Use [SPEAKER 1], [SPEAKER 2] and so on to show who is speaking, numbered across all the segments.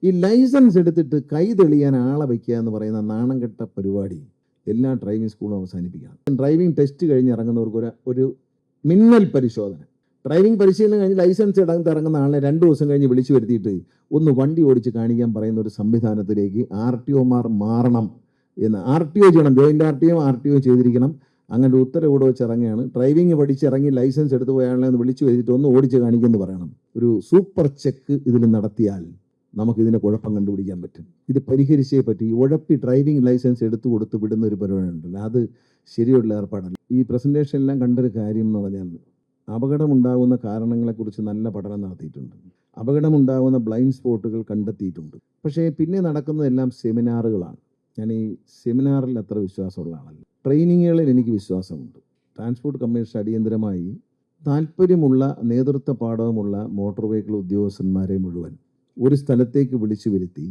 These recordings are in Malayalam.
[SPEAKER 1] ഈ ലൈസൻസ് എടുത്തിട്ട് കൈ തെളിയാൻ ആളെ വയ്ക്കുക എന്ന് പറയുന്ന നാണം കെട്ട പരിപാടി എല്ലാ ഡ്രൈവിംഗ് സ്കൂളും അവസാനിപ്പിക്കണം. ഡ്രൈവിംഗ് ടെസ്റ്റ് കഴിഞ്ഞ് ഇറങ്ങുന്നവർക്ക് ഒരു മിന്നൽ പരിശോധന. ഡ്രൈവിംഗ് പരിശീലനം കഴിഞ്ഞ് ലൈസൻസ് ഇറങ്ങുന്ന ആളെ 2 ദിവസം കഴിഞ്ഞ് വിളിച്ചു വരുത്തിയിട്ട് ഒന്ന് വണ്ടി ഓടിച്ച് കാണിക്കാൻ പറയുന്ന ഒരു സംവിധാനത്തിലേക്ക് RTOമാർ മാറണം എന്ന്. RTO ചെയ്യണം, ജോയിൻ്റ് RTO ചെയ്തിരിക്കണം. അങ്ങനെ ഒരു ഉത്തരവ് ഇവിടെ വെച്ച് ഇറങ്ങുകയാണ്. ഡ്രൈവിംഗ് പഠിച്ചിറങ്ങി ലൈസൻസ് എടുത്ത് പോയാളെ ഒന്ന് വിളിച്ചു വരുത്തിയിട്ട് ഒന്ന് ഓടിച്ച് കാണിക്കുമെന്ന് പറയണം. ഒരു സൂപ്പർ ചെക്ക് ഇതിൽ നടത്തിയാൽ നമുക്കിതിൻ്റെ കുഴപ്പം കണ്ടുപിടിക്കാൻ പറ്റും. ഇത് പരിഹരിച്ചേ പറ്റി. ഉഴപ്പി ഡ്രൈവിംഗ് ലൈസൻസ് എടുത്തു കൊടുത്ത് വിടുന്ന ഒരു പരിപാടി ഉണ്ടല്ലോ, അത് ശരിയുള്ള ഏർപ്പാടല്ല. ഈ പ്രസൻറ്റേഷനെല്ലാം കണ്ടൊരു കാര്യം എന്ന് പറഞ്ഞാൽ അപകടമുണ്ടാകുന്ന കാരണങ്ങളെക്കുറിച്ച് നല്ല പഠനം നടത്തിയിട്ടുണ്ട്. അപകടമുണ്ടാകുന്ന ബ്ലൈൻഡ് സ്പോട്ടുകൾ കണ്ടെത്തിയിട്ടുണ്ട്. പക്ഷേ പിന്നെ നടക്കുന്നതെല്ലാം സെമിനാറുകളാണ്. ഞാൻ ഈ സെമിനാറിൽ അത്ര വിശ്വാസമുള്ള ആളല്ല. ട്രെയിനിങ്ങുകളിൽ എനിക്ക് വിശ്വാസമുണ്ട്. ട്രാൻസ്പോർട്ട് കമ്മീഷൻ അടിയന്തരമായി താല്പര്യമുള്ള നേതൃത്വ പാഠവുമുള്ള മോട്ടോർ വെഹിക്കിൾ ഉദ്യോഗസ്ഥന്മാരെ മുഴുവൻ ഒരു സ്ഥലത്തേക്ക് വിളിച്ചു വരുത്തി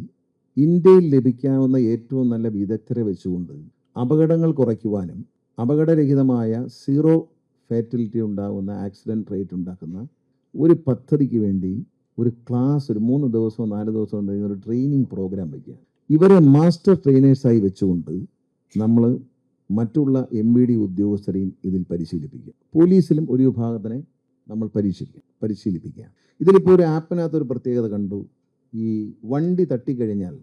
[SPEAKER 1] ഇന്ത്യയിൽ ലഭിക്കാവുന്ന ഏറ്റവും നല്ല വിദഗ്ധരെ വെച്ചുകൊണ്ട് അപകടങ്ങൾ കുറയ്ക്കുവാനും അപകടരഹിതമായ 0 ഫാറ്റലിറ്റി ഉണ്ടാകുന്ന ആക്സിഡൻറ്റ് റേറ്റ് ഉണ്ടാക്കുന്ന ഒരു പദ്ധതിക്ക് വേണ്ടി ഒരു ക്ലാസ്, ഒരു 3 ദിവസമോ 4 ദിവസമോ ഉണ്ടെങ്കിൽ ഒരു ട്രെയിനിങ് പ്രോഗ്രാം വയ്ക്കുക. ഇവരെ മാസ്റ്റർ ട്രെയിനേഴ്സായി വെച്ചുകൊണ്ട് നമ്മൾ മറ്റുള്ള MVD ഉദ്യോഗസ്ഥരെയും ഇതിൽ പരിശീലിപ്പിക്കുക. പോലീസിലും ഒരു വിഭാഗത്തിനെ നമ്മൾ പരിശീലിപ്പിക്കുക. ഇതിലിപ്പോൾ ഒരു ആപ്പിനകത്തൊരു പ്രത്യേകത കണ്ടു. ഈ വണ്ടി തട്ടിക്കഴിഞ്ഞാൽ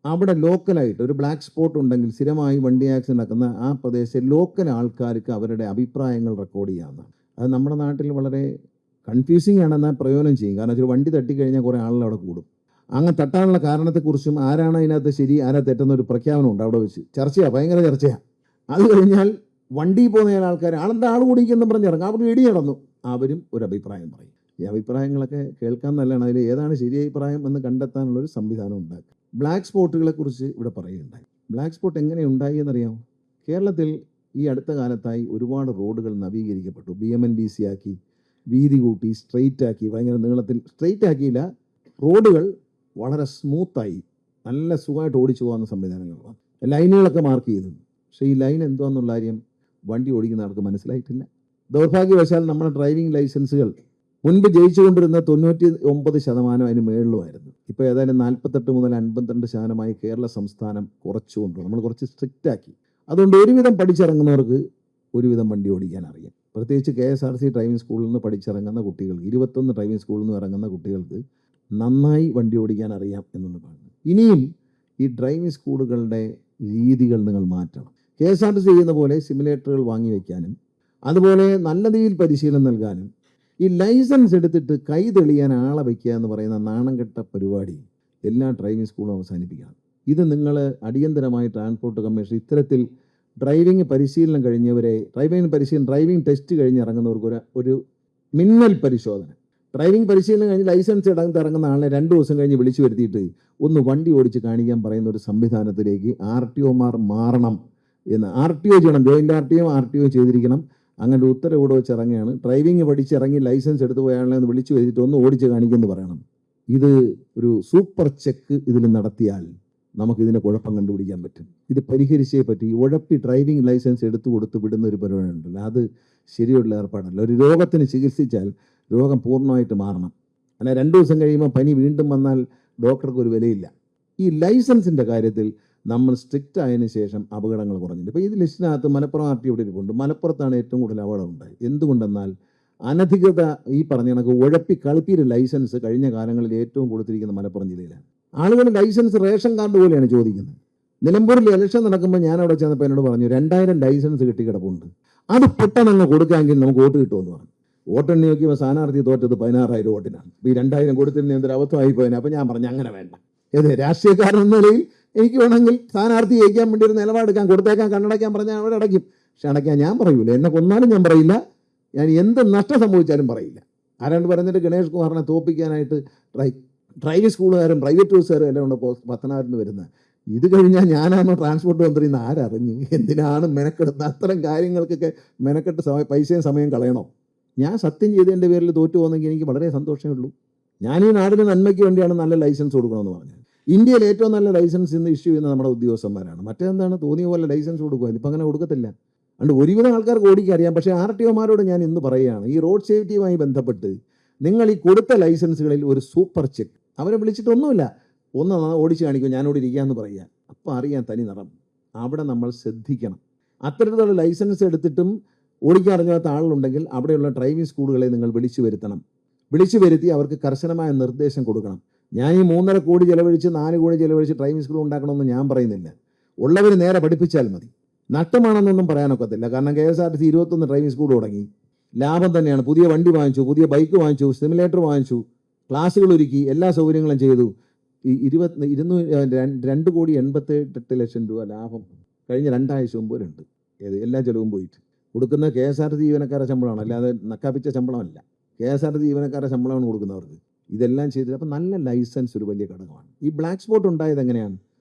[SPEAKER 1] അവിടെ ലോക്കലായിട്ട് ഒരു ബ്ലാക്ക് സ്പോട്ട് ഉണ്ടെങ്കിൽ സ്ഥിരമായി വണ്ടി ആക്സിഡൻ്റ് ആക്കുന്ന ആ പ്രദേശത്തെ ലോക്കൽ ആൾക്കാർക്ക് അവരുടെ അഭിപ്രായങ്ങൾ റെക്കോർഡ് ചെയ്യാവുന്നതാണ്. അത് നമ്മുടെ നാട്ടിൽ വളരെ കൺഫ്യൂസിങ് ആണെന്നാൽ പ്രയോജനം ചെയ്യും. കാരണം ഒരു വണ്ടി തട്ടിക്കഴിഞ്ഞാൽ കുറേ ആളുകൾ അവിടെ കൂടും. അങ്ങനെ തട്ടാനുള്ള കാരണത്തെക്കുറിച്ചും ആരാണ് അതിനകത്ത് ശരി ആരാ തെറ്റുന്ന ഒരു പ്രഖ്യാപനമുണ്ട് അവിടെ വെച്ച്. ചർച്ചയാണ്, ഭയങ്കര ചർച്ചയാണ്. അത് കഴിഞ്ഞാൽ വണ്ടി പോകുന്ന ആൾക്കാർ ആളെന്താ ആൾ കൂടിക്കെന്നും പറഞ്ഞിറങ്ങും. അവർ ഇടി നടന്നു, അവരും ഒരു അഭിപ്രായം പറയും. ഈ അഭിപ്രായങ്ങളൊക്കെ കേൾക്കാൻ നല്ലതാണ്. അതിൽ ഏതാണ് ശരി അഭിപ്രായം എന്ന് കണ്ടെത്താനുള്ളൊരു സംവിധാനം ഉണ്ടാക്കുക. ബ്ലാക്ക് സ്പോട്ടുകളെ കുറിച്ച് ഇവിടെ പറയുകയുണ്ടായി. ബ്ലാക്ക് സ്പോട്ട് എങ്ങനെ ഉണ്ടായി എന്നറിയാമോ? കേരളത്തിൽ ഈ അടുത്ത കാലത്തായി ഒരുപാട് റോഡുകൾ നവീകരിക്കപ്പെട്ടു. BMNBC ആക്കി, വീതി കൂട്ടി, സ്ട്രെയിറ്റ് ആക്കി, ഭയങ്കര നീളത്തിൽ. സ്ട്രെയിറ്റ് ആക്കിയില്ല, റോഡുകൾ വളരെ സ്മൂത്തായി നല്ല സുഖമായിട്ട് ഓടിച്ചു പോകുന്ന സംവിധാനങ്ങളാണ്. ലൈനുകളൊക്കെ മാർക്ക് ചെയ്തു. പക്ഷേ ഈ ലൈൻ എന്തുവാന്നുള്ള കാര്യം വണ്ടി ഓടിക്കുന്ന ആൾക്ക് മനസ്സിലായിട്ടില്ല. ദൗർഭാഗ്യവശാൽ നമ്മുടെ ഡ്രൈവിംഗ് ലൈസൻസുകൾ മുൻപ് ജയിച്ചുകൊണ്ടിരുന്ന 99% അതിന് മേളിലുമായിരുന്നു. ഇപ്പോൾ ഏതായാലും 48 മുതൽ 52% കേരള സംസ്ഥാനം കുറച്ചുകൊണ്ട് നമ്മൾ കുറച്ച് സ്ട്രിക്റ്റ് ആക്കി. അതുകൊണ്ട് ഒരുവിധം പഠിച്ചിറങ്ങുന്നവർക്ക് ഒരുവിധം വണ്ടി ഓടിക്കാൻ അറിയാം. പ്രത്യേകിച്ച് KSRC ഡ്രൈവിംഗ് സ്കൂളിൽ നിന്ന് പഠിച്ചിറങ്ങുന്ന കുട്ടികൾക്ക്, 21 ഡ്രൈവിംഗ് സ്കൂളിൽ നിന്ന് ഇറങ്ങുന്ന കുട്ടികൾക്ക് നന്നായി വണ്ടി ഓടിക്കാൻ അറിയാം എന്നുള്ളതാണ്. ഇനിയും ഈ ഡ്രൈവിംഗ് സ്കൂളുകളുടെ രീതികൾ നിങ്ങൾ മാറ്റണം. KSRTC ചെയ്യുന്ന പോലെ സിമുലേറ്ററുകൾ വാങ്ങി വയ്ക്കാനും അതുപോലെ നല്ല രീതിയിൽ പരിശീലനം നൽകാനും ഈ ലൈസൻസ് എടുത്തിട്ട് കൈ തെളിയാൻ ആളെ വയ്ക്കുക എന്ന് പറയുന്ന നാണം കെട്ട പരിപാടി എല്ലാ ഡ്രൈവിംഗ് സ്കൂളും അവസാനിപ്പിക്കണം. ഇത് നിങ്ങൾ അടിയന്തരമായി ട്രാൻസ്പോർട്ട് കമ്മീഷൻ ഇത്തരത്തിൽ ഡ്രൈവിംഗ് പരിശീലനം കഴിഞ്ഞവരെ ഡ്രൈവിംഗ് ടെസ്റ്റ് കഴിഞ്ഞ് ഇറങ്ങുന്നവർക്ക് ഒരു മിന്നൽ പരിശോധന. ഡ്രൈവിംഗ് പരിശീലനം കഴിഞ്ഞ് ലൈസൻസ് ഇറങ്ങുന്ന ആളെ 2 ദിവസം കഴിഞ്ഞ് വിളിച്ചു വരുത്തിയിട്ട് ഒന്ന് വണ്ടി ഓടിച്ച് കാണിക്കാൻ പറയുന്ന ഒരു സംവിധാനത്തിലേക്ക് RTOമാർ മാറണം എന്ന്. RTO ചെയ്യണം, ജോയിൻ്റ് RTO ചെയ്തിരിക്കണം. അങ്ങനെ ഒരു ഉത്തരവ് ഇവിടെ വെച്ച് ഇറങ്ങുകയാണ്. ഡ്രൈവിംഗ് പഠിച്ചിറങ്ങി ലൈസൻസ് എടുത്ത് പോയാളെ ഒന്ന് വിളിച്ചു വരുത്തിയിട്ട് ഒന്ന് ഓടിച്ച് കാണിക്കുമെന്ന് പറയണം. ഇത് ഒരു സൂപ്പർ ചെക്ക് ഇതിൽ നടത്തിയാൽ നമുക്കിതിൻ്റെ കുഴപ്പം കണ്ടുപിടിക്കാൻ പറ്റും. ഇത് പരിഹരിച്ചേ പറ്റി. ഉഴപ്പി ഡ്രൈവിംഗ് ലൈസൻസ് എടുത്തു കൊടുത്ത് വിടുന്ന ഒരു പരിപാടി ഉണ്ടല്ലോ, അത് ശരിയുള്ള ഏർപ്പാടല്ല. ഒരു രോഗത്തിന് ചികിത്സിച്ചാൽ രോഗം പൂർണ്ണമായിട്ട് മാറണം. അല്ല 2 ദിവസം കഴിയുമ്പോൾ പനി വീണ്ടും വന്നാൽ ഡോക്ടർക്ക് ഒരു വിലയില്ല. ഈ ലൈസൻസിൻ്റെ കാര്യത്തിൽ നമ്മൾ സ്ട്രിക്റ്റ് ആയതിനു ശേഷം അപകടങ്ങൾ കുറഞ്ഞിട്ടുണ്ട്. ഇപ്പോൾ ഈ ലിസ്റ്റിനകത്ത് മലപ്പുറം RTO ഇവിടെ ഇരിപ്പുണ്ട്. മലപ്പുറത്താണ് ഏറ്റവും കൂടുതൽ അപകടം ഉണ്ടായത്. എന്തുകൊണ്ടെന്നാൽ അനധികൃത ഈ പറഞ്ഞ കണക്ക് ഉഴപ്പി കളിപ്പീര് ലൈസൻസ് കഴിഞ്ഞ കാലങ്ങളിൽ ഏറ്റവും കൊടുത്തിരിക്കുന്ന മലപ്പുറം ജില്ലയിലാണ്. ആളുകൾ ലൈസൻസ് റേഷൻ കാർഡ് പോലെയാണ് ചോദിക്കുന്നത്. നിലമ്പൂരിൽ ഇലക്ഷൻ നടക്കുമ്പോൾ ഞാൻ അവിടെ ചെന്നപ്പോൾ എന്നോട് പറഞ്ഞു 2000 ലൈസൻസ് കിട്ടിക്കിടപ്പുണ്ട്, അത് പെട്ടെന്ന് കൊടുക്കാമെങ്കിൽ നമുക്ക് വോട്ട് കിട്ടുമെന്ന് പറഞ്ഞു. വോട്ടെണ്ണി നോക്കിയപ്പോൾ സ്ഥാനാർത്ഥി തോറ്റത് 16,000 വോട്ടിനാണ്. ഈ 2000 കൊടുത്തിരുന്ന എന്തൊരു അബദ്ധമായി പോയതിനെ. അപ്പോൾ ഞാൻ പറഞ്ഞു അങ്ങനെ വേണ്ട. ഏത് രാഷ്ട്രീയക്കാരൻ എന്ന നിലയിൽ എനിക്ക് വേണമെങ്കിൽ സ്ഥാനാർത്ഥി ജയിക്കാൻ വേണ്ടി ഒരു നിലപാടെടുക്കാൻ, കൊടുത്തേക്കാൻ, കണ്ണടയ്ക്കാൻ പറഞ്ഞാൽ അവിടെ അടയ്ക്കും. പക്ഷെ അടയ്ക്കാൻ ഞാൻ പറയൂല. എന്നെ കൊന്നാലും ഞാൻ പറയില്ല. ഞാൻ എന്ത് നഷ്ടം സംഭവിച്ചാലും പറയില്ല. ആരാണ്ട് പറഞ്ഞിട്ട് ഗണേഷ് കുമാറിനെ തോപ്പിക്കാനായിട്ട് ഡ്രൈവിംഗ് സ്കൂളുകാരും പ്രൈവറ്റ് ബസ്സുകാരും എല്ലാം ഉണ്ട് പത്തനാപുരത്ത് വരുന്നത്. ഇത് കഴിഞ്ഞാൽ ഞാനാണോ ട്രാൻസ്പോർട്ട് മന്ത്രി എന്ന് ആരറിഞ്ഞു? എന്തിനാണ് മെനക്കെടുന്നത്? അത്തരം കാര്യങ്ങൾക്കൊക്കെ മെനക്കെട്ട് പൈസയും സമയം കളയണോ? ഞാൻ സത്യം ചെയ്തതിൻ്റെ പേരിൽ തോറ്റു പോകുന്നെങ്കിൽ എനിക്ക് വളരെ സന്തോഷമേ ഉള്ളൂ. ഞാൻ ഈ നാടിന് നന്മയ്ക്ക് വേണ്ടിയാണ് നല്ല ലൈസൻസ് കൊടുക്കണമെന്ന് പറഞ്ഞത്. ഇന്ത്യയിൽ ഏറ്റവും നല്ല ലൈസൻസ് ഇന്ന് ഇഷ്യൂ ചെയ്യുന്ന നമ്മുടെ ഉദ്യോഗസ്ഥന്മാരാണ്. മറ്റേന്താണ് തോന്നിയ പോലെ ലൈസൻസ് കൊടുക്കുക. ഇതിപ്പോൾ അങ്ങനെ കൊടുക്കത്തില്ല. അതുകൊണ്ട് ഒരുവിധം ആൾക്കാർക്ക് ഓടിക്കറിയാം. പക്ഷേ RTOമാരോട് ഞാൻ ഇന്ന് പറയുകയാണ്, ഈ റോഡ് സേഫ്റ്റിയുമായി ബന്ധപ്പെട്ട് നിങ്ങൾ ഈ കൊടുത്ത ലൈസൻസുകളിൽ ഒരു സൂപ്പർ ചെക്ക്, അവരെ വിളിച്ചിട്ടൊന്നുമില്ല, ഒന്ന് ഓടിച്ച് കാണിക്കും, ഞാനോട് ഇരിക്കാമെന്ന് പറയുക. അപ്പം അറിയാം തനി നിറം. അവിടെ നമ്മൾ ശ്രദ്ധിക്കണം. അത്തരത്തിലുള്ള ലൈസൻസ് എടുത്തിട്ടും ഓടിക്കാൻ അറിയാത്ത ആളുണ്ടെങ്കിൽ അവിടെയുള്ള ഡ്രൈവിംഗ് സ്കൂളുകളെ നിങ്ങൾ വിളിച്ചു വരുത്തണം. വിളിച്ചു വരുത്തി അവർക്ക് കർശനമായ നിർദ്ദേശം കൊടുക്കണം. ഞാൻ ഈ 3.5 കോടി ചിലവഴിച്ച് 4 കോടി ചിലവഴിച്ച് ഡ്രൈവിംഗ് സ്കൂൾ ഉണ്ടാക്കണമെന്ന് ഞാൻ പറയുന്നില്ല. ഉള്ളവർ നേരെ പഠിപ്പിച്ചാൽ മതി. നഷ്ടമാണെന്നൊന്നും പറയാനൊക്കത്തില്ല. കാരണം KSRTC 21 ഡ്രൈവിംഗ് സ്കൂൾ തുടങ്ങി, ലാഭം തന്നെയാണ്. പുതിയ വണ്ടി വാങ്ങിച്ചു, പുതിയ ബൈക്ക് വാങ്ങിച്ചു, സിമുലേറ്റർ വാങ്ങിച്ചു, ക്ലാസ്സുകൾ ഒരുക്കി, എല്ലാ സൗകര്യങ്ങളും ചെയ്തു. ഈ 2,88,00,000 രൂപ ലാഭം കഴിഞ്ഞ 2 ആഴ്ച മുമ്പ് ഉണ്ട്. എല്ലാ ചിലവും പോയിട്ട് കൊടുക്കുന്ന KSRTC ജീവനക്കാരുടെ ശമ്പളമാണ്, അല്ലാതെ നക്കാപ്പിച്ച ശമ്പളമല്ല. KSRTC ജീവനക്കാരുടെ ശമ്പളമാണ് കൊടുക്കുന്നവർക്ക്. ഇതെല്ലാം ചെയ്തിട്ട് അപ്പം നല്ല ലൈസൻസ് ഒരു വലിയ ഘടകമാണ്. ഈ ബ്ലാക്ക് സ്പോട്ട് ഉണ്ടായത് എങ്ങനെയാണ്?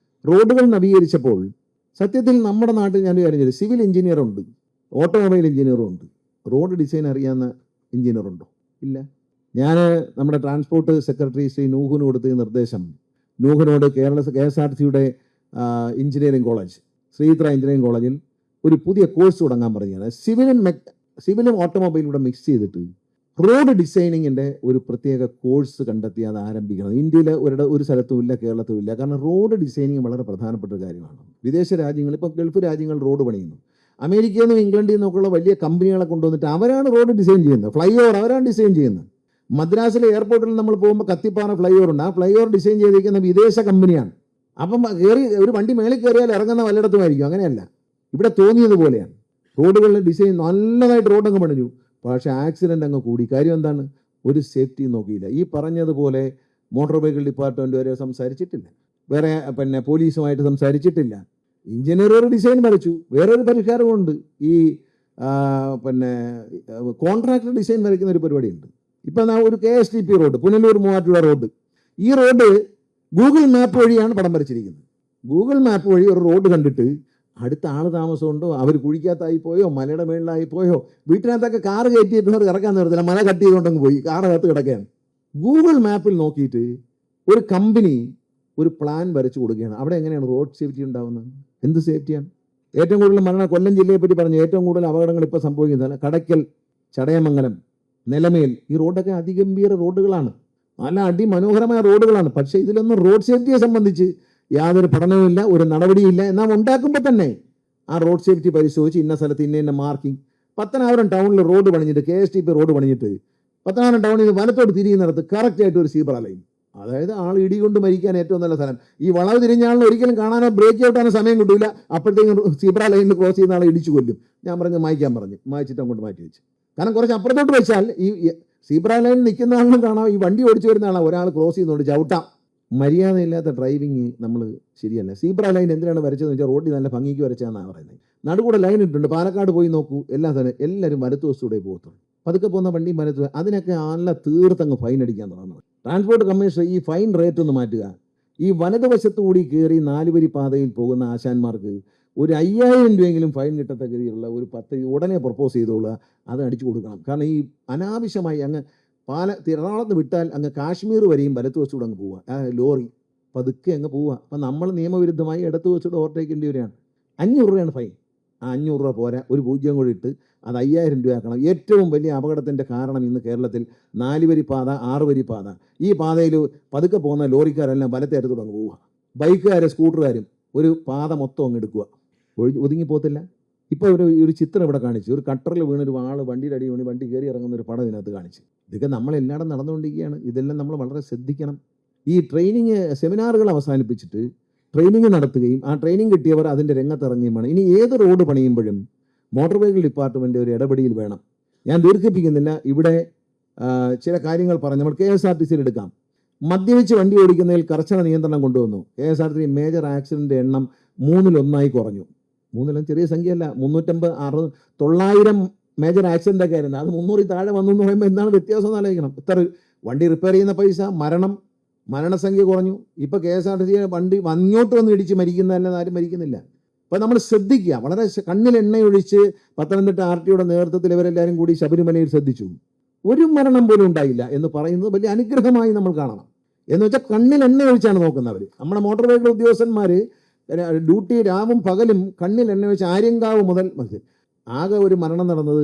[SPEAKER 1] റോഡുകൾ നവീകരിച്ചപ്പോൾ സത്യത്തിൽ നമ്മുടെ നാട്ടിൽ ഞാൻ കാര്യം ചെയ്തു, സിവിൽ എഞ്ചിനീയറുണ്ട്, ഓട്ടോമൊബൈൽ എഞ്ചിനീയറും ഉണ്ട്. റോഡ് ഡിസൈൻ അറിയാവുന്ന എഞ്ചിനീയറുണ്ടോ? ഇല്ല. ഞാൻ നമ്മുടെ ട്രാൻസ്പോർട്ട് സെക്രട്ടറി ശ്രീ നൂഹിന് കൊടുത്ത നിർദ്ദേശം, നൂഹിനോട് KSRTCയുടെ എഞ്ചിനീയറിംഗ് കോളേജ്, ശ്രീത്ര എഞ്ചിനീയറിംഗ് കോളേജിൽ ഒരു പുതിയ കോഴ്സ് തുടങ്ങാൻ പറഞ്ഞാണ്. സിവിലും ഓട്ടോമൊബൈലും മിക്സ് ചെയ്തിട്ട് റോഡ് ഡിസൈനിങ്ങിൻ്റെ ഒരു പ്രത്യേക കോഴ്സ് കണ്ടെത്തി അത് ആരംഭിക്കണം. ഇന്ത്യയിൽ ഒരു സ്ഥലത്തും ഇല്ല, കേരളത്തിലും ഇല്ല. കാരണം റോഡ് ഡിസൈനിങ് വളരെ പ്രധാനപ്പെട്ട ഒരു കാര്യമാണ്. വിദേശ രാജ്യങ്ങൾ, ഇപ്പോൾ ഗൾഫ് രാജ്യങ്ങൾ റോഡ് പണിയുന്നു. അമേരിക്കയിൽ നിന്നും ഇംഗ്ലണ്ടിൽ നിന്നൊക്കെയുള്ള വലിയ കമ്പനികളെ കൊണ്ടുവന്നിട്ട് അവരാണ് റോഡ് ഡിസൈൻ ചെയ്യുന്നത്. ഫ്ലൈ ഓവർ അവരാണ് ഡിസൈൻ ചെയ്യുന്നത്. മദ്രാസിലെ എയർപോർട്ടിൽ നമ്മൾ പോകുമ്പോൾ കത്തിപ്പാറ ഫ്ലൈ ഓവർ ഉണ്ട്. ആ ഫ്ലൈ ഓവർ ഡിസൈൻ ചെയ്തിരിക്കുന്ന വിദേശ കമ്പനിയാണ്. അപ്പം ഒരു വണ്ടി മേളിൽ കയറിയാൽ ഇറങ്ങുന്ന വല്ലയിടത്തുമായിരിക്കും. അങ്ങനെയല്ല, ഇവിടെ തോന്നിയതുപോലെയാണ്. റോഡുകളുടെ ഡിസൈൻ നല്ലതായിട്ട് റോഡങ്ങ് പണിഞ്ഞു, പക്ഷേ ആക്സിഡൻ്റ് അങ്ങ് കൂടി. കാര്യം എന്താണ്? ഒരു സേഫ്റ്റി നോക്കിയില്ല. ഈ പറഞ്ഞതുപോലെ മോട്ടോർ വെഹിക്കിൾ ഡിപ്പാർട്ട്മെൻറ്റ് വരെ സംസാരിച്ചിട്ടില്ല, വേറെ പോലീസുമായിട്ട് സംസാരിച്ചിട്ടില്ല. എഞ്ചിനീയർ ഒരു ഡിസൈൻ വരച്ചു, വേറൊരു പരിഷ്കാരമുണ്ട്. ഈ കോൺട്രാക്ടർ ഡിസൈൻ വരയ്ക്കുന്ന ഒരു പരിപാടിയുണ്ട്. ഇപ്പം ഒരു KSTP road, Punalur Muvattupuzha road, ഈ റോഡ് ഗൂഗിൾ മാപ്പ് വഴിയാണ് പടം വരച്ചിരിക്കുന്നത്. ഗൂഗിൾ മാപ്പ് വഴി ഒരു റോഡ് കണ്ടിട്ട് അടുത്ത ആൾ താമസമുണ്ടോ, അവർ കുഴിക്കകത്തായി പോയോ, മലയുടെ മേളിലായി പോയോ, വീട്ടിനകത്തൊക്കെ കാറ് കയറ്റിയിട്ട് ഇറക്കാൻ നിർത്തില്ല, മല കട്ട് ചെയ്തുകൊണ്ടങ്ങ് പോയി, കാറിനകത്ത് കിടക്കുകയാണ്. ഗൂഗിൾ മാപ്പിൽ നോക്കിയിട്ട് ഒരു കമ്പനി ഒരു പ്ലാൻ വരച്ചു കൊടുക്കുകയാണ്. അവിടെ എങ്ങനെയാണ് റോഡ് സേഫ്റ്റി ഉണ്ടാകുന്നത്? എന്ത് സേഫ്റ്റിയാണ്? ഏറ്റവും കൂടുതൽ മരണം കൊല്ലം ജില്ലയെ പറ്റി പറഞ്ഞു. ഏറ്റവും കൂടുതൽ അപകടങ്ങൾ ഇപ്പോൾ സംഭവിക്കുന്നത് കടയ്ക്കൽ, ചടയമംഗലം, നിലമേൽ, ഈ റോഡൊക്കെ അതിഗംഭീര റോഡുകളാണ്, നല്ല അതിമനോഹരമായ റോഡുകളാണ്. പക്ഷേ ഇതിലൊന്നും റോഡ് സേഫ്റ്റിയെ സംബന്ധിച്ച് യാതൊരു പഠനവുമില്ല, ഒരു നടപടിയില്ല. എന്നാൽ ഉണ്ടാക്കുമ്പോൾ തന്നെ ആ റോഡ് സേഫ്റ്റി പരിശോധിച്ച് ഇന്ന സ്ഥലത്ത് ഇന്ന മാർക്കിംഗ്. 10,000 ടൗണിൽ റോഡ് പണിഞ്ഞിട്ട്, KSTP റോഡ് പണിഞ്ഞിട്ട് 10,000 ടൗണിൽ നിന്ന് വലത്തോട്ട് തിരിയുന്നിടത്ത് കറക്റ്റായിട്ട് ഒരു സീബ്ര ലൈൻ. അതായത് ആൾ ഇടികൊണ്ട് മരിക്കാൻ ഏറ്റവും നല്ല സ്ഥലം. ഈ വളവ് തിരിഞ്ഞാളിന് ഒരിക്കലും കാണാനോ ബ്രേക്ക് ഔട്ടാനോ സമയം കിട്ടില്ല. അപ്പോഴത്തേക്കും സീബ്ര ലൈനിൽ ക്രോസ് ചെയ്യുന്ന ആളെ ഇടിച്ചു കൊല്ലും. ഞാൻ മായ്ച്ചിട്ട് അങ്ങോട്ട് മാറ്റി വെച്ച്. കാരണം കുറച്ച് അപ്പുറത്തോട്ട് വെച്ചാൽ ഈ സീബ്ര ലൈനിൽ നിൽക്കുന്ന ആളിനും കാണാം, ഈ വണ്ടി ഓടിച്ചു വരുന്ന ആളാണ് ഒരാൾ ക്രോസ് ചെയ്യുന്നുണ്ട്, ചവിട്ടാം. മര്യാദയില്ലാത്ത ഡ്രൈവിങ് നമ്മൾ ശരിയല്ല. സീബ്ര ലൈൻ എന്തിനാണ് വരച്ചതെന്ന് വെച്ചാൽ റോഡിൽ നല്ല ഭംഗിക്ക് വരച്ചതെന്നാണ് പറയുന്നത്. നടുകൂടെ ലൈൻ ഇട്ടുണ്ട്. പാലക്കാട് പോയി നോക്കൂ, എല്ലാവരും വലത്തുവശത്തൂടെ പോകത്തുള്ളൂ. പതുക്കെ പോകുന്ന വണ്ടി വലത്ത്. അതിനൊക്കെ നല്ല തീർത്തങ്ങ് ഫൈൻ അടിക്കാൻ തുടങ്ങുന്നത്. ട്രാൻസ്പോർട്ട് കമ്മീഷണർ ഈ ഫൈൻ റേറ്റ് ഒന്ന് മാറ്റുക. ഈ വലതുവശത്തുകൂടി കയറി 4 വരി പാതയിൽ പോകുന്ന ആശാന്മാർക്ക് ഒരു 5,000 രൂപയെങ്കിലും ഫൈൻ കിട്ടത്തക്ക രീതിയിലുള്ള ഒരു പദ്ധതി ഉടനെ പ്രപ്പോസ് ചെയ്തോളുക. അത് അടിച്ചു കൊടുക്കണം. കാരണം ഈ അനാവശ്യമായി അങ്ങ് എറണാകുളത്ത് വിട്ടാൽ അങ്ങ് കാശ്മീർ വരെയും വലത്ത് വെച്ചുകൂടെ അങ്ങ് പോവുക. ലോറി പതുക്കെ അങ്ങ് പോവുക. അപ്പം നമ്മൾ നിയമവിരുദ്ധമായി ഇടത്ത് വെച്ചുകൂടെ ഓവർടേക്കേണ്ടി വരികയാണ്. 500 രൂപയാണ് ഫൈൻ. ആ 500 രൂപ പോരാ, ഒരു 0 കൂടി ഇട്ട് അത് 5,000 രൂപ ആക്കണം. ഏറ്റവും വലിയ അപകടത്തിൻ്റെ കാരണം ഇന്ന് കേരളത്തിൽ 4 വരി പാത, 6 വരി പാത. ഈ പാതയിൽ പതുക്കെ പോകുന്ന ലോറിക്കാരെല്ലാം വലത്തെ അടുത്തോടെ അങ്ങ് പോവുക. ബൈക്കുകാരും സ്കൂട്ടറുകാരും ഒരു പാത മൊത്തം അങ്ങ് എടുക്കുക, ഒതുങ്ങിപ്പോത്തില്ല. ഇപ്പോൾ ഒരു ചിത്രം ഇവിടെ കാണിച്ചു. ഒരു കട്ടറിൽ വീണൊരു ആൾ വണ്ടിയുടെ അടി വീണ് വണ്ടി കയറി ഇറങ്ങുന്ന ഒരു പടം ഇതിനകത്ത് കാണിച്ചു. ഇതൊക്കെ നമ്മളെല്ലായിടും നടന്നുകൊണ്ടിരിക്കുകയാണ്. ഇതെല്ലാം നമ്മൾ വളരെ ശ്രദ്ധിക്കണം. ഈ ട്രെയിനിങ് സെമിനാറുകൾ അവസാനിപ്പിച്ചിട്ട് ട്രെയിനിങ് നടത്തുകയും ആ ട്രെയിനിങ് കിട്ടിയവർ അതിൻ്റെ രംഗത്തിറങ്ങുകയും വേണം. ഇനി ഏത് റോഡ് പണിയുമ്പോഴും മോട്ടോർ വെഹിക്കിൾ ഡിപ്പാർട്ട്മെൻറ്റ് ഒരു ഇടപെടൽ വേണം. ഞാൻ ദീർഘിപ്പിക്കുന്നില്ല. ഇവിടെ ചില കാര്യങ്ങൾ പറഞ്ഞ് നമ്മൾ KSRTCയിൽ എടുക്കാം. മദ്യപിച്ച് വണ്ടി ഓടിക്കുന്നതിൽ കർശന നിയന്ത്രണം കൊണ്ടുവന്നു. KSRTC മേജർ ആക്സിഡൻ്റ് എണ്ണം 3-1 കുറഞ്ഞു. 3 ചെറിയ സംഖ്യയല്ല. 900 മേജർ ആക്സിഡൻ്റ് ഒക്കെ ആയിരുന്നു. അത് 300 താഴെ വന്നു എന്ന് പറയുമ്പോൾ എന്താണ് വ്യത്യാസം എന്ന് ആലോചിക്കണം. ഇത്ര വണ്ടി റിപ്പയർ ചെയ്യുന്ന പൈസ, മരണസംഖ്യ കുറഞ്ഞു. ഇപ്പോൾ KSRTC വണ്ടി അങ്ങോട്ട് വന്ന് ഇടിച്ച് മരിക്കുന്നതല്ലാതെ ആരും മരിക്കുന്നില്ല. അപ്പോൾ നമ്മൾ ശ്രദ്ധിക്കുക. വളരെ കണ്ണിൽ എണ്ണയൊഴിച്ച് പത്തനംതിട്ട RTOയുടെ നേതൃത്വത്തിൽ ഇവരെല്ലാവരും കൂടി ശബരിമലയിൽ ശ്രദ്ധിച്ചു. ഒരു മരണം പോലും ഉണ്ടായില്ല എന്ന് പറയുന്നത് വലിയ അനുഗ്രഹമായി നമ്മൾ കാണണം. എന്ന് വെച്ചാൽ കണ്ണിൽ എണ്ണ ഒഴിച്ചാണ് നോക്കുന്നവർ. നമ്മുടെ മോട്ടോർ വെഹിക്കിൾ ഉദ്യോഗസ്ഥന്മാർ ഡ്യൂട്ടി രാവും പകലും കണ്ണിൽ എണ്ണ വെച്ച് ആര്യങ്കാവ് മുതൽ ആകെ ഒരു മരണം നടന്നത്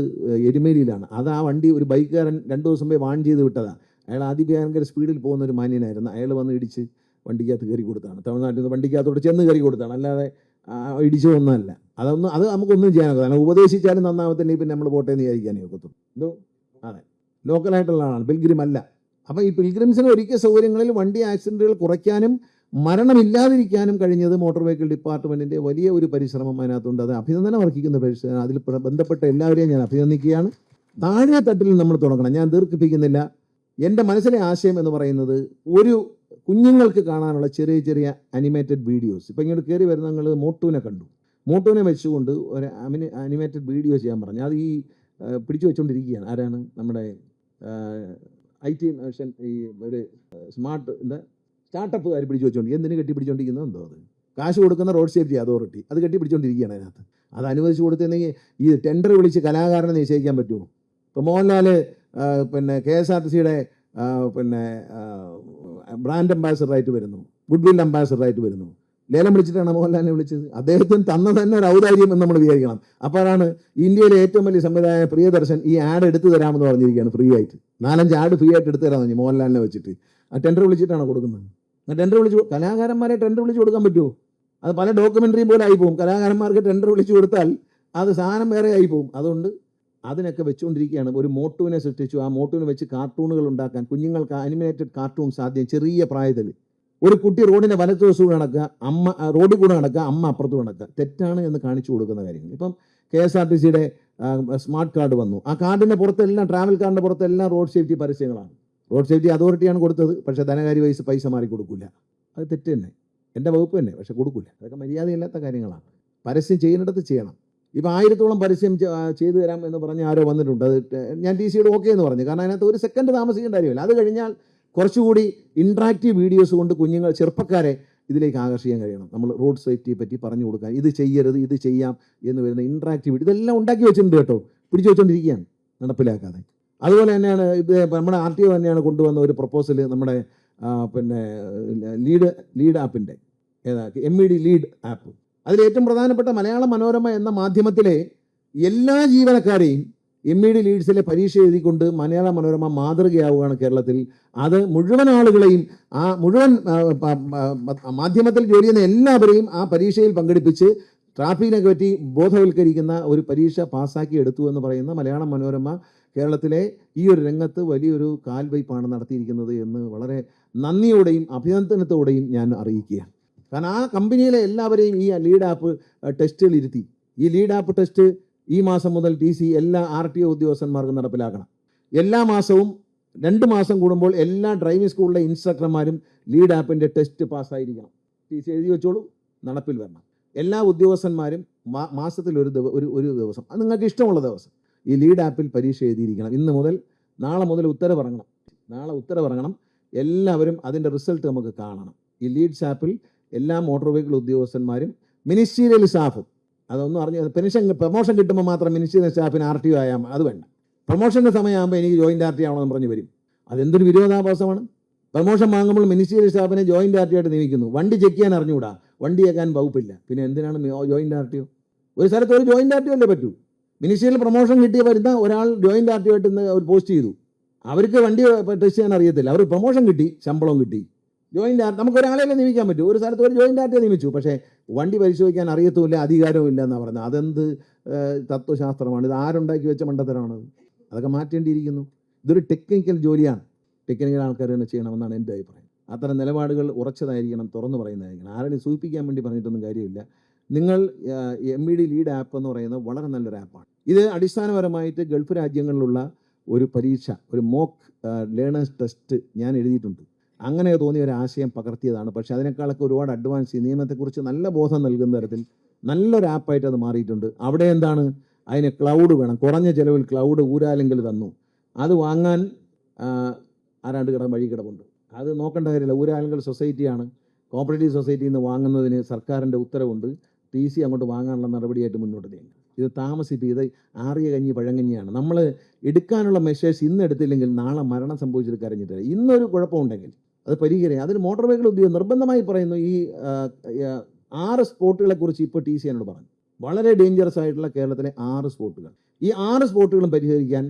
[SPEAKER 1] എരുമേലിയിലാണ്. അത് ആ വണ്ടി ഒരു ബൈക്കുകാരൻ 2 ദിവസം പോയി വാൺ ചെയ്ത് വിട്ടതാണ്. അയാൾ അതിഭയങ്കര സ്പീഡിൽ പോകുന്ന ഒരു മാന്യനായിരുന്നു. അയാൾ വന്ന് ഇടിച്ച് വണ്ടിക്കകത്ത് കയറി കൊടുത്താണ്, തമിഴ്നാട്ടിൽ നിന്ന് വണ്ടിക്കകത്തോട്ട് ചെന്ന് കയറി കൊടുത്താണ്, അല്ലാതെ ഇടിച്ചതൊന്നുമല്ല. അത് നമുക്കൊന്നും ചെയ്യാനൊക്കെ, കാരണം ഉപദേശിച്ചാലും നന്നാവത്തില്ല, പിന്നെ നമ്മൾ പോട്ടെ എന്ന് വിചാരിക്കാനേ ഒക്കത്തുള്ളൂ. എന്തോ അതെ, ലോക്കലായിട്ടുള്ള ആളാണ്, പിൽഗ്രിം അല്ല. അപ്പോൾ ഈ പിൽഗ്രിംസിന് ഒരിക്കൽ സൗകര്യങ്ങളിൽ വണ്ടി ആക്സിഡൻറ്റുകൾ കുറയ്ക്കാനും മരണമില്ലാതിരിക്കാനും കഴിഞ്ഞത് മോട്ടോർ വെഹിക്കിൾ ഡിപ്പാർട്ട്മെൻറ്റിൻ്റെ വലിയ ഒരു പരിശ്രമം അതിനകത്തുണ്ട്. അത് അഭിനന്ദനം അർഹിക്കുന്ന പരിശ്രമം. അതിൽ ബന്ധപ്പെട്ട എല്ലാവരെയും ഞാൻ അഭിനന്ദിക്കുകയാണ്. താഴെ തട്ടിൽ നമ്മൾ തുടങ്ങണം. ഞാൻ ദീർഘിപ്പിക്കുന്നില്ല. എൻ്റെ മനസ്സിലെ ആശയം എന്ന് പറയുന്നത് ഒരു കുഞ്ഞുങ്ങൾക്ക് കാണാനുള്ള ചെറിയ ചെറിയ അനിമേറ്റഡ് വീഡിയോസ്. ഇപ്പോൾ ഇങ്ങോട്ട് കയറി വരുന്ന നിങ്ങൾ മോട്ടുവിനെ കണ്ടു. മോട്ടുവിനെ വെച്ചുകൊണ്ട് ഒരു അനിമേറ്റഡ് വീഡിയോ ചെയ്യാൻ പറഞ്ഞു. അത് ഈ പിടിച്ചു വെച്ചുകൊണ്ടിരിക്കുകയാണ്. ആരാണ്? നമ്മുടെ IT മിഷൻ, ഈ ഒരു സ്മാർട്ട് സ്റ്റാർട്ടപ്പുകാർ പിടിച്ചു വെച്ചുകൊണ്ട്. എന്തിനു കെട്ടിപ്പിടിച്ചുകൊണ്ടിരിക്കുന്നത് എന്തോ, അത് കാശ് കൊടുക്കുന്ന റോഡ് സേഫ്റ്റി അതോറിറ്റി അത് കെട്ടിപ്പിടിച്ചുകൊണ്ടിരിക്കുകയാണ് അതിനകത്ത്. അത് അനുവദിച്ചു കൊടുത്തിരുന്നെങ്കിൽ ഈ ടെൻഡർ വിളിച്ച് കലാകാരനെ നിശ്ചയിക്കാൻ പറ്റുമോ? ഇപ്പോൾ മോഹൻലാൽ പിന്നെ KSRTCയുടെ പിന്നെ ബ്രാൻഡ് അംബാസഡറായിട്ട് വരുന്നു, ഗുഡ്വിൽ അംബാസഡറായിട്ട് വരുന്നു. ലേലം വിളിച്ചിട്ടാണ് മോഹൻലാലിനെ വിളിച്ചത്. അദ്ദേഹത്തിന് തന്ന തന്നെ ഒരു ഔദാര്യം എന്ന് നമ്മൾ വിചാരിക്കണം. അപ്പോഴാണ് ഇന്ത്യയിലെ ഏറ്റവും വലിയ സംവിധായകൻ പ്രിയദർശൻ ഈ ആഡ് എടുത്തു തരാമെന്ന് പറഞ്ഞിരിക്കുകയാണ്, ഫ്രീ ആയിട്ട് 4-5 ആഡ് ഫ്രീ ആയിട്ട് എടുത്തു തരാമെന്ന് പറഞ്ഞു മോഹൻലാലിനെ വെച്ചിട്ട്. ആ ടെൻഡർ വിളിച്ചിട്ടാണ് കൊടുക്കുന്നത്. ആ ടെൻഡർ വിളിച്ച് കലാകാരന്മാരെ ടെൻഡർ വിളിച്ച് കൊടുക്കാൻ പറ്റുമോ? അത് പല ഡോക്യുമെൻ്ററിയും പോലെ ആയിപ്പോവും. കലാകാരന്മാർക്ക് ടെൻഡർ വിളിച്ച് കൊടുത്താൽ അത് സാധനം വേറെ ആയിപ്പോവും. അതുകൊണ്ട് അതിനൊക്കെ വെച്ചുകൊണ്ടിരിക്കുകയാണ്. ഒരു മോട്ടുവിനെ സൃഷ്ടിച്ചു. ആ മോട്ടുവിനെ വെച്ച് കാർട്ടൂണുകൾ ഉണ്ടാക്കാൻ, കുഞ്ഞുങ്ങൾക്ക് ആനിമേറ്റഡ് കാർട്ടൂൺസ് ആദ്യം ചെറിയ പ്രായത്തിൽ. ഒരു കുട്ടി റോഡിൻ്റെ വലത്തുവശത്ത് നടക്കുക, റോഡിൽ കൂടെ നടക്കുക, അമ്മ അപ്പുറത്ത് നടക്കുക. തെറ്റാണ് എന്ന് കാണിച്ചു കൊടുക്കുന്ന കാര്യങ്ങൾ. ഇപ്പം KSRTCയുടെ സ്മാർട്ട് കാർഡ് വന്നു. ആ കാർഡിൻ്റെ പുറത്തെല്ലാം, ട്രാവൽ കാർഡിൻ്റെ പുറത്തെല്ലാം റോഡ് സേഫ്റ്റി പരസ്യങ്ങളാണ്. റോഡ് സേഫ്റ്റി അതോറിറ്റിയാണ് കൊടുത്തത്, പക്ഷേ ധനകാര്യ വയസ്സ് പൈസ മാറി കൊടുക്കില്ല. അത് തെറ്റ് തന്നെ, എൻ്റെ വകുപ്പ് തന്നെ, പക്ഷേ കൊടുക്കില്ല. അതൊക്കെ മര്യാദയില്ലാത്ത കാര്യങ്ങളാണ്. പരസ്യം ചെയ്യുന്നിടത്ത് ചെയ്യണം. ഇപ്പോൾ 1000-ഓളം പരസ്യം ചെയ്തു തരാം എന്ന് പറഞ്ഞ് ആരോ വന്നിട്ടുണ്ട്. അത് ഞാൻ TCയോട് ഓക്കെ എന്ന് പറഞ്ഞു. കാരണം അതിനകത്ത് ഒരു സെക്കൻഡ് താമസിക്കേണ്ട കാര്യമില്ല. അത് കഴിഞ്ഞാൽ കുറച്ചുകൂടി ഇൻട്രാക്റ്റീവ് വീഡിയോസ് കൊണ്ട് കുഞ്ഞുങ്ങൾ, ചെറുപ്പക്കാരെ ഇതിലേക്ക് ആകർഷിക്കാൻ കഴിയണം. നമ്മൾ റോഡ് സേഫ്റ്റിയെ പറ്റി പറഞ്ഞു കൊടുക്കാൻ, ഇത് ചെയ്യരുത്, ഇത് ചെയ്യാം എന്ന് വരുന്ന ഇൻട്രാക്റ്റീവ് ഇതെല്ലാം ഉണ്ടാക്കി വെച്ചിട്ടുണ്ട് കേട്ടോ. പിടിച്ചു വെച്ചുകൊണ്ടിരിക്കുകയാണ്, നടപ്പിലാക്കാതെ. അതുപോലെ തന്നെയാണ് ഇത് നമ്മുടെ RTO തന്നെയാണ് കൊണ്ടുവന്ന ഒരു പ്രപ്പോസൽ, നമ്മുടെ പിന്നെ ലീഡ് ആപ്പിൻ്റെ, ഏതാ MED ലീഡ് ആപ്പ്. അതിലേറ്റവും പ്രധാനപ്പെട്ട മലയാള മനോരമ എന്ന മാധ്യമത്തിലെ എല്ലാ ജീവനക്കാരെയും MED ലീഡ്സിലെ പരീക്ഷ എഴുതിക്കൊണ്ട് മലയാള മനോരമ മാതൃകയാവുകയാണ് കേരളത്തിൽ. അത് മുഴുവൻ ആളുകളെയും, ആ മുഴുവൻ മാധ്യമത്തിൽ ജോലി ചെയ്യുന്ന എല്ലാവരെയും ആ പരീക്ഷയിൽ പങ്കെടുപ്പിച്ച് ട്രാഫിക്കിനെ പറ്റി ബോധവൽക്കരിക്കുന്ന ഒരു പരീക്ഷ പാസ്സാക്കി എടുത്തു എന്ന് പറയുന്ന മലയാള മനോരമ കേരളത്തിലെ ഈ ഒരു രംഗത്ത് വലിയൊരു കാൽവയ്പ്പാണ് നടത്തിയിരിക്കുന്നത് എന്ന് വളരെ നന്ദിയോടെയും അഭിനന്ദനത്തോടെയും ഞാൻ അറിയിക്കുകയാണ്. കാരണം ആ കമ്പനിയിലെ എല്ലാവരെയും ഈ ലീഡ് ആപ്പ് ടെസ്റ്റുകൾ ഇരുത്തി. ഈ ലീഡ് ആപ്പ് ടെസ്റ്റ് ഈ മാസം മുതൽ TC എല്ലാ RTO ഉദ്യോഗസ്ഥന്മാർക്കും നടപ്പിലാക്കണം. എല്ലാ മാസവും 2 മാസം കൂടുമ്പോൾ എല്ലാ ഡ്രൈവിംഗ് സ്കൂളിലെ ഇൻസ്ട്രക്ടർമാരും ലീഡ് ആപ്പിൻ്റെ ടെസ്റ്റ് പാസ്സായിരിക്കണം. TC എഴുതി വെച്ചോളൂ, നടപ്പിൽ വരണം. എല്ലാ ഉദ്യോഗസ്ഥന്മാരും മാസത്തിൽ ഒരു ദിവസം, അത് നിങ്ങൾക്ക് ഇഷ്ടമുള്ള ദിവസം ഈ ലീഡ് ആപ്പിൽ പരീക്ഷ എഴുതിയിരിക്കണം. നാളെ മുതൽ ഉത്തരവിറങ്ങണം. എല്ലാവരും അതിൻ്റെ റിസൾട്ട് നമുക്ക് കാണണം. ഈ ലീഡ്സ് ആപ്പിൽ എല്ലാ മോട്ടോർ വെഹിക്കിൾ ഉദ്യോഗസ്ഥന്മാരും മിനിസ്റ്റീരിയൽ സ്റ്റാഫും അതൊന്നും അറിഞ്ഞ് പ്രൊമോഷൻ കിട്ടുമ്പോൾ മാത്രം മിനിസ്റ്റീരിയൽ സ്റ്റാഫിന് RTO ആയാൽ അത് വേണ്ട. പ്രൊമോഷൻ്റെ സമയമാകുമ്പോൾ എനിക്ക് ജോയിൻ്റ് RTO ആവണമെന്ന് പറഞ്ഞ് വരും. അതെന്തൊരു വിരോധാഭാസമാണ്. പ്രൊമോഷൻ വാങ്ങുമ്പോൾ മിനിസ്റ്റീരിയൽ സ്റ്റാഫിനെ ജോയിൻ്റ് RTO ആയിട്ട് നിയമിക്കുന്നു. വണ്ടി ചെക്ക് ചെയ്യാൻ അറിഞ്ഞുകൂടാ, വണ്ടി ചെക്കാൻ വകുപ്പില്ല, പിന്നെ എന്തിനാണ് ജോയിൻ്റ് RTO? ഒരു സ്ഥലത്ത് ഒരു ജോയിൻ്റ് RTO അല്ലേ പറ്റൂ. മിനിസ്റ്റീരിയൽ പ്രൊമോഷൻ കിട്ടിയ വരുന്ന ഒരാൾ ജോയിൻ്റ് RTO ആയിട്ട് ഒരു പോസ്റ്റ് ചെയ്തു. അവർക്ക് വണ്ടി ടെസ്റ്റ് ചെയ്യാൻ അറിയത്തില്ല, അവർ പ്രൊമോഷൻ കിട്ടി, ശമ്പളവും കിട്ടി. ജോയിൻ്റ് നമുക്ക് ഒരാളെയല്ലേ നിയമിക്കാൻ പറ്റൂ. ഒരു സ്ഥലത്ത് ഒരു ജോയിൻ്റ് RTO നിയമിച്ചു, പക്ഷേ വണ്ടി പരിശോധിക്കാൻ അറിയത്തുമില്ല, അധികാരവും ഇല്ല എന്നാണ് പറയുന്നത്. അതെന്ത് തത്വശാസ്ത്രമാണ്? ഇത് ആരുണ്ടാക്കി വെച്ച മണ്ടത്തരമാണ്? അതൊക്കെ മാറ്റേണ്ടിയിരിക്കുന്നു. ഇതൊരു ടെക്നിക്കൽ ജോലിയാണ്, ടെക്നിക്കൽ ആൾക്കാർ തന്നെ ചെയ്യണമെന്നാണ് എൻ്റെ അഭിപ്രായം. അത്തരം നിലപാടുകൾ ഉറച്ചതായിരിക്കണം, തുറന്നു പറയുന്നതായിരിക്കണം. ആരെയും സൂചിപ്പിക്കാൻ വേണ്ടി പറഞ്ഞിട്ടൊന്നും കാര്യമില്ല. നിങ്ങൾ MED ലീഡ് ആപ്പ് എന്ന് പറയുന്നത് വളരെ നല്ലൊരു ആപ്പാണ്. ഇത് അടിസ്ഥാനപരമായിട്ട് ഗൾഫ് രാജ്യങ്ങളിലുള്ള ഒരു പരീക്ഷ, ഒരു മോക്ക് ലേണേഴ്സ് ടെസ്റ്റ് ഞാൻ എഴുതിയിട്ടുണ്ട്. അങ്ങനെ തോന്നിയ ഒരു ആശയം പകർത്തിയതാണ്. പക്ഷേ അതിനേക്കാളൊക്കെ ഒരുപാട് അഡ്വാൻസ്, നിയമത്തെക്കുറിച്ച് നല്ല ബോധം നൽകുന്ന തരത്തിൽ നല്ലൊരു ആപ്പായിട്ട് അത് മാറിയിട്ടുണ്ട്. അവിടെ എന്താണ്, അതിന് ക്ലൗഡ് വേണം. കുറഞ്ഞ ചിലവിൽ ക്ലൗഡ് ഊരാലെങ്കിൽ തന്നു. അത് വാങ്ങാൻ വഴി കിടപ്പുണ്ട്. അത് നോക്കേണ്ട കാര്യമില്ല. ഊരാലെങ്കിൽ സൊസൈറ്റിയാണ്, കോപ്പറേറ്റീവ് സൊസൈറ്റിയിൽ നിന്ന് വാങ്ങുന്നതിന് സർക്കാരിൻ്റെ ഉത്തരവുണ്ട്. TC അങ്ങോട്ട് വാങ്ങാനുള്ള നടപടിയായിട്ട് മുന്നോട്ട് നീങ്ങും. ഇത് താമസിപ്പിച്ച് ആറിയ കഞ്ഞി പഴങ്കഞ്ഞിയാണ്. നമ്മൾ എടുക്കാനുള്ള മെഷേഴ്സ് ഇന്ന് എടുത്തില്ലെങ്കിൽ നാളെ മരണം സംഭവിച്ചിട്ട് കരഞ്ഞിട്ടില്ല. ഇന്നൊരു കുഴപ്പമുണ്ടെങ്കിൽ അത് പരിഹരിക്കുക. അതിന് മോട്ടോർ വെഹിക്കിൾ ഉദ്യോഗം നിർബന്ധമായി പറയുന്നു. ഈ 6 സ്പോട്ടുകളെ കുറിച്ച് ഇപ്പോൾ TC എന്നോട് പറഞ്ഞു. വളരെ ഡേഞ്ചറസ് ആയിട്ടുള്ള കേരളത്തിലെ 6 സ്പോട്ടുകൾ. ഈ 6 സ്പോട്ടുകളും പരിഹരിക്കാൻ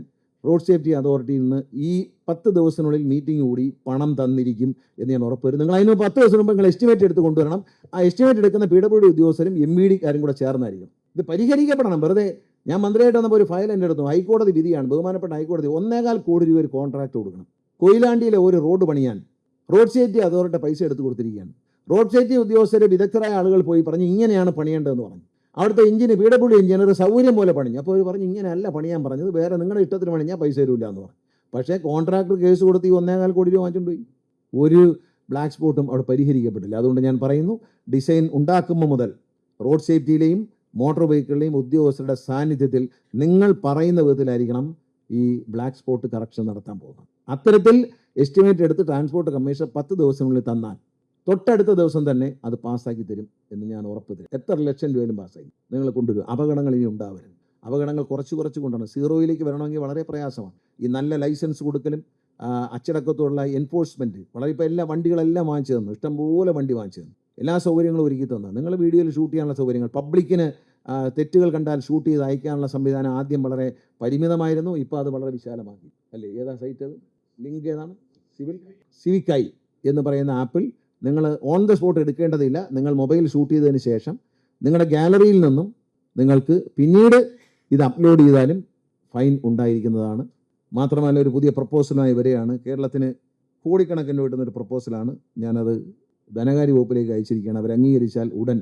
[SPEAKER 1] റോഡ് സേഫ്റ്റി അതോറിറ്റിയിൽ നിന്ന് ഈ 10 ദിവസത്തിനുള്ളിൽ മീറ്റിംഗ് കൂടി പണം തന്നിരിക്കും എന്ന് ഞാൻ ഉറപ്പ് വരും. നിങ്ങൾ അതിന് 10 ദിവസം മുമ്പ് നിങ്ങൾ എസ്റ്റിമേറ്റ് എടുത്ത് കൊണ്ടുവരണം. ആ എസ്റ്റിമേറ്റ് എടുക്കുന്ന PWD ഉദ്യോഗസ്ഥരും MVD കാരും കൂടെ ചേർന്നായിരിക്കും. ഇത് പരിഹരിക്കപ്പെടണം. വെറുതെ ഞാൻ മന്ത്രിയായിട്ട് വന്നപ്പോൾ ഒരു ഫയൽ എൻ്റെ അടുത്തു, ഹൈക്കോടതി വിധിയാണ്, ബഹുമാനപ്പെട്ട ഹൈക്കോടതി 1.25 കോടി രൂപ ഒരു കോൺട്രാക്ട് കൊടുക്കണം. കൊയിലാണ്ടിയിലെ ഒരു റോഡ് പണിയാൻ റോഡ് സേഫ്റ്റി അതോറിറ്റി പൈസ എടുത്ത് കൊടുത്തിരിക്കുകയാണ്. റോഡ് സേഫ്റ്റി ഉദ്യോഗസ്ഥരെ വിദഗ്ധരായ ആളുകൾ പോയി പറഞ്ഞു ഇങ്ങനെയാണ് പണിയേണ്ടതെന്ന് പറഞ്ഞു. അവിടുത്തെ എഞ്ചിന് PWD എഞ്ചിനീയർ സൗകര്യം പോലെ പണിഞ്ഞു. അപ്പോൾ അവർ പറഞ്ഞു ഇങ്ങനെയല്ല പണിയാൻ പറഞ്ഞത്, വേറെ നിങ്ങളുടെ ഇഷ്ടത്തിന് പണിഞ്ഞാൽ പൈസ തരില്ല എന്ന് പറഞ്ഞു. പക്ഷേ കോൺട്രാക്ടർ കേസ് കൊടുത്ത് ഈ 1.25 കോടി രൂപ വാങ്ങിച്ചുകൊണ്ട് പോയി. ഒരു ബ്ലാക്ക് സ്പോട്ടും അവിടെ പരിഹരിക്കപ്പെട്ടില്ല. അതുകൊണ്ട് ഞാൻ പറയുന്നു, ഡിസൈൻ ഉണ്ടാക്കുമ്പോൾ മുതൽ റോഡ് സേഫ്റ്റിയിലെയും മോട്ടോർ വെഹിക്കിളിലെയും ഉദ്യോഗസ്ഥരുടെ സാന്നിധ്യത്തിൽ നിങ്ങൾ പറയുന്ന വിധത്തിലായിരിക്കണം ഈ ബ്ലാക്ക് സ്പോട്ട് കറക്ഷൻ നടത്താൻ പോകുന്നത്. അത്തരത്തിൽ എസ്റ്റിമേറ്റ് എടുത്ത് ട്രാൻസ്പോർട്ട് കമ്മീഷൻ 10 ദിവസത്തിനുള്ളിൽ തന്നാൽ തൊട്ടടുത്ത ദിവസം തന്നെ അത് പാസ്സാക്കി തരും എന്ന് ഞാൻ ഉറപ്പ് തരും. എത്ര ലക്ഷം രൂപയിലും പാസ്സാക്കി നിങ്ങൾ കൊണ്ടുവരും. അപകടങ്ങൾ ഇനി ഉണ്ടാവരുത്. അപകടങ്ങൾ കുറച്ച് കൊണ്ടാണ്. സീറോയിലേക്ക് വരണമെങ്കിൽ വളരെ പ്രയാസമാണ്. ഈ നല്ല ലൈസൻസ് കൊടുക്കലും അച്ചടക്കത്തോടുള്ള എൻഫോഴ്സ്മെൻറ്റ് വളരെ ഇപ്പോൾ എല്ലാ വണ്ടികളെല്ലാം വാങ്ങിച്ചു തന്നു. ഇഷ്ടംപോലെ വണ്ടി വാങ്ങിച്ചു തന്നു. എല്ലാ സൗകര്യങ്ങളും ഒരുക്കി തന്നു. നിങ്ങൾ വീഡിയോയിൽ ഷൂട്ട് ചെയ്യാനുള്ള സൗകര്യങ്ങൾ, പബ്ലിക്കിന് തെറ്റുകൾ കണ്ടാൽ ഷൂട്ട് ചെയ്ത് അയക്കാനുള്ള സംവിധാനം ആദ്യം വളരെ പരിമിതമായിരുന്നു. ഇപ്പോൾ അത് വളരെ വിശാലമാക്കി. അല്ലേ? ഏതാ സൈറ്റ്? അത് ലിങ്ക് ഏതാണ്? സിവിക്കായി എന്ന് പറയുന്ന ആപ്പിൽ നിങ്ങൾ ഓൺ ദ സ്പോട്ട് എടുക്കേണ്ടതില്ല. നിങ്ങൾ മൊബൈൽ ഷൂട്ട് ചെയ്തതിന് ശേഷം നിങ്ങളുടെ ഗാലറിയിൽ നിന്നും നിങ്ങൾക്ക് പിന്നീട് ഇത് അപ്ലോഡ് ചെയ്താലും ഫൈൻ ഉണ്ടായിരിക്കുന്നതാണ്. മാത്രമല്ല, ഒരു പുതിയ പ്രപ്പോസലുമായി വരികയാണ്. കേരളത്തിന് കോടിക്കണക്കിന് കിട്ടുന്നൊരു പ്രപ്പോസലാണ്. ഞാനത് ധനകാര്യ വകുപ്പിലേക്ക് അയച്ചിരിക്കുകയാണ്. അവർ അംഗീകരിച്ചാൽ ഉടൻ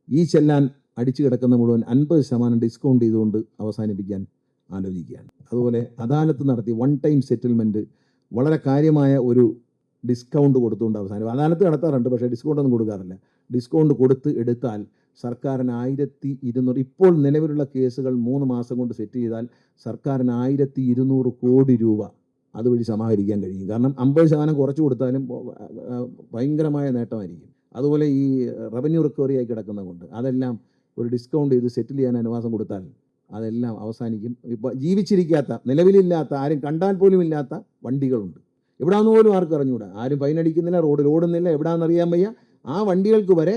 [SPEAKER 1] ഈ ചെല്ലാൻ അടിച്ചു കിടക്കുന്ന മുഴുവൻ 50% ഡിസ്കൗണ്ട് ചെയ്തുകൊണ്ട് അവസാനിപ്പിക്കാൻ ആലോചിക്കുകയാണ്. അതുപോലെ അദാലത്ത് നടത്തി വൺ ടൈം സെറ്റിൽമെൻറ്റ് വളരെ കാര്യമായ ഒരു ഡിസ്കൗണ്ട് കൊടുത്തുകൊണ്ട് അവസാനം അദാലത്ത് നടത്താറുണ്ട്, പക്ഷേ ഡിസ്കൗണ്ട് ഒന്നും കൊടുക്കാറില്ല. ഡിസ്കൗണ്ട് കൊടുത്ത് എടുത്താൽ സർക്കാരിന് 1200, ഇപ്പോൾ നിലവിലുള്ള കേസുകൾ 3 മാസം കൊണ്ട് സെറ്റ് ചെയ്താൽ സർക്കാരിന് 1200 കോടി രൂപ അതുവഴി സമാഹരിക്കാൻ കഴിയും. കാരണം 50% കുറച്ച് കൊടുത്താലും ഭയങ്കരമായ നേട്ടമായിരിക്കും. അതുപോലെ ഈ റവന്യൂ റിക്കവറി ആയി കിടക്കുന്നത് കൊണ്ട് അതെല്ലാം ഒരു ഡിസ്കൗണ്ട് ചെയ്ത് സെറ്റിൽ ചെയ്യാൻ അനുവാദം കൊടുത്താൽ അതെല്ലാം അവസാനിക്കും. ഇപ്പോൾ ജീവിച്ചിരിക്കാത്ത, നിലവിലില്ലാത്ത, ആരും കണ്ടാൽ പോലും ഇല്ലാത്ത വണ്ടികളുണ്ട്. എവിടാന്ന് പോലും ആർക്കും അറിഞ്ഞൂടാ. ആരും ഫൈൻ അടിക്കുന്നില്ല, റോഡിൽ ഓടുന്നില്ല, എവിടാന്നറിയാൻ വയ്യ. ആ വണ്ടികൾക്ക് വരെ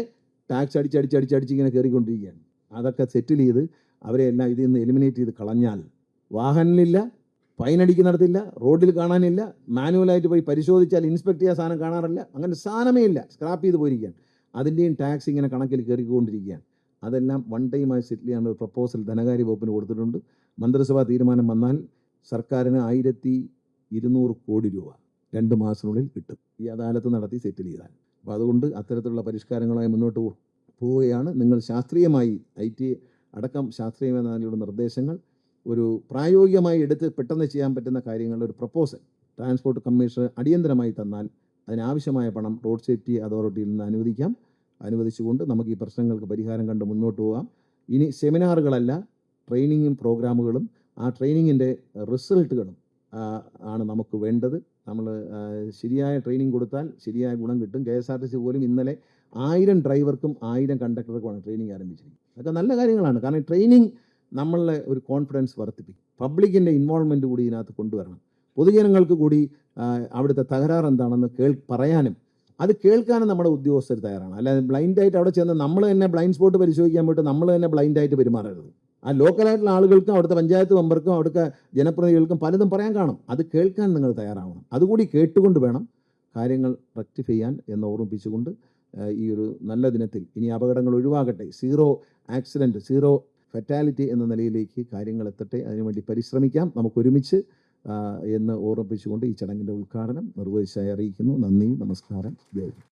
[SPEAKER 1] ടാക്സ് അടിച്ച് ഇങ്ങനെ കയറിക്കൊണ്ടിരിക്കുകയാണ്. അതൊക്കെ സെറ്റിൽ ചെയ്ത് അവരെ എല്ലാം ഇതിൽ നിന്ന് എലിമിനേറ്റ് ചെയ്ത് കളഞ്ഞാൽ വാഹനമില്ല, ഫൈൻ അടിക്കുന്നിടത്തില്ല, റോഡിൽ കാണാനില്ല, മാനുവലായിട്ട് പോയി പരിശോധിച്ചാൽ ഇൻസ്പെക്ട് ചെയ്യാൻ സാധനം കാണാറില്ല, അങ്ങനെ സാധനമേ ഇല്ല, സ്ക്രാപ്പ് ചെയ്ത് പോയിരിക്കുകയാണ്. അതിൻ്റെയും ടാക്സ് ഇങ്ങനെ കണക്കിൽ കയറിക്കൊണ്ടിരിക്കുകയാണ്. അതെല്ലാം വൺ ടൈമായി സെറ്റിൽ ചെയ്യാനുള്ള ഒരു പ്രപ്പോസൽ ധനകാര്യ വകുപ്പിന് കൊടുത്തിട്ടുണ്ട്. മന്ത്രിസഭാ തീരുമാനം വന്നാൽ സർക്കാരിന് 1200 കോടി രൂപ 2 മാസത്തിനുള്ളിൽ കിട്ടും, ഈ അദാലത്ത് നടത്തി സെറ്റിൽ ചെയ്താൽ. അപ്പോൾ അതുകൊണ്ട് അത്തരത്തിലുള്ള പരിഷ്കാരങ്ങളുമായി മുന്നോട്ട് പോവുകയാണ്. നിങ്ങൾ ശാസ്ത്രീയമായി IT അടക്കം ശാസ്ത്രീയമായ നിർദ്ദേശങ്ങൾ ഒരു പ്രായോഗികമായി എടുത്ത് പെട്ടെന്ന് ചെയ്യാൻ പറ്റുന്ന കാര്യങ്ങളുടെ ഒരു പ്രപ്പോസൽ ട്രാൻസ്പോർട്ട് കമ്മീഷൻ അടിയന്തരമായി തന്നാൽ അതിനാവശ്യമായ പണം റോഡ് സേഫ്റ്റി അതോറിറ്റിയിൽ നിന്ന് അനുവദിച്ചുകൊണ്ട് നമുക്ക് ഈ പ്രശ്നങ്ങൾക്ക് പരിഹാരം കണ്ട് മുന്നോട്ട് പോകാം. ഇനി സെമിനാറുകളല്ല, ട്രെയിനിങ്ങും പ്രോഗ്രാമുകളും ആ ട്രെയിനിങ്ങിൻ്റെ റിസൾട്ടുകളും ആണ് നമുക്ക് വേണ്ടത്. നമ്മൾ ശരിയായ ട്രെയിനിങ് കൊടുത്താൽ ശരിയായ ഗുണം കിട്ടും. KSRTC പോലും ഇന്നലെ 1000 ഡ്രൈവർക്കും 1000 കണ്ടക്ടർക്കുമാണ് ട്രെയിനിങ് ആരംഭിച്ചിരിക്കുന്നത്. അതൊക്കെ നല്ല കാര്യങ്ങളാണ്. കാരണം ട്രെയിനിങ് നമ്മളുടെ ഒരു കോൺഫിഡൻസ് വർദ്ധിപ്പിക്കും. പബ്ലിക്കിൻ്റെ ഇൻവോൾവ്മെൻറ്റ് കൂടി ഇതിനകത്ത് കൊണ്ടുവരണം. പൊതുജനങ്ങൾക്ക് കൂടി അവിടുത്തെ തകരാറ് എന്താണെന്ന് പറയാനും അത് കേൾക്കാനും നമ്മുടെ ഉദ്യോഗസ്ഥർ തയ്യാറാണ്. അല്ലാതെ ബ്ലൈൻഡായിട്ട് അവിടെ ചെന്ന് നമ്മൾ തന്നെ ബ്ലൈൻഡ് സ്പോട്ട് പരിശോധിക്കാൻ പോയിട്ട് നമ്മൾ തന്നെ ബ്ലൈൻഡായിട്ട് പെരുമാറരുത്. ആ ലോക്കലായിട്ടുള്ള ആളുകൾക്കും അവിടുത്തെ പഞ്ചായത്ത് മെമ്പർക്കും അവിടുത്തെ ജനപ്രതിനിധികൾക്കും പലതും പറയാൻ കാണും. അത് കേൾക്കാൻ നിങ്ങൾ തയ്യാറാവണം. അതുകൂടി കേട്ടുകൊണ്ട് വേണം കാര്യങ്ങൾ റെക്ടിഫൈ ചെയ്യാൻ എന്ന് ഓർമ്മിപ്പിച്ചുകൊണ്ട് ഈ ഒരു നല്ല ദിനത്തിൽ ഇനി അപകടങ്ങൾ ഒഴിവാകട്ടെ, 0 ആക്സിഡൻറ്റ്, 0 ഫെറ്റാലിറ്റി എന്ന നിലയിലേക്ക് കാര്യങ്ങൾ എത്തട്ടെ. അതിനുവേണ്ടി പരിശ്രമിക്കാം നമുക്കൊരുമിച്ച് എന്ന് ഓർമ്മിപ്പിച്ചുകൊണ്ട് ഈ ചടങ്ങിൻ്റെ ഉദ്ഘാടനം നിർവഹിച്ചായി അറിയിക്കുന്നു. നന്ദി, നമസ്കാരം, ജയ്.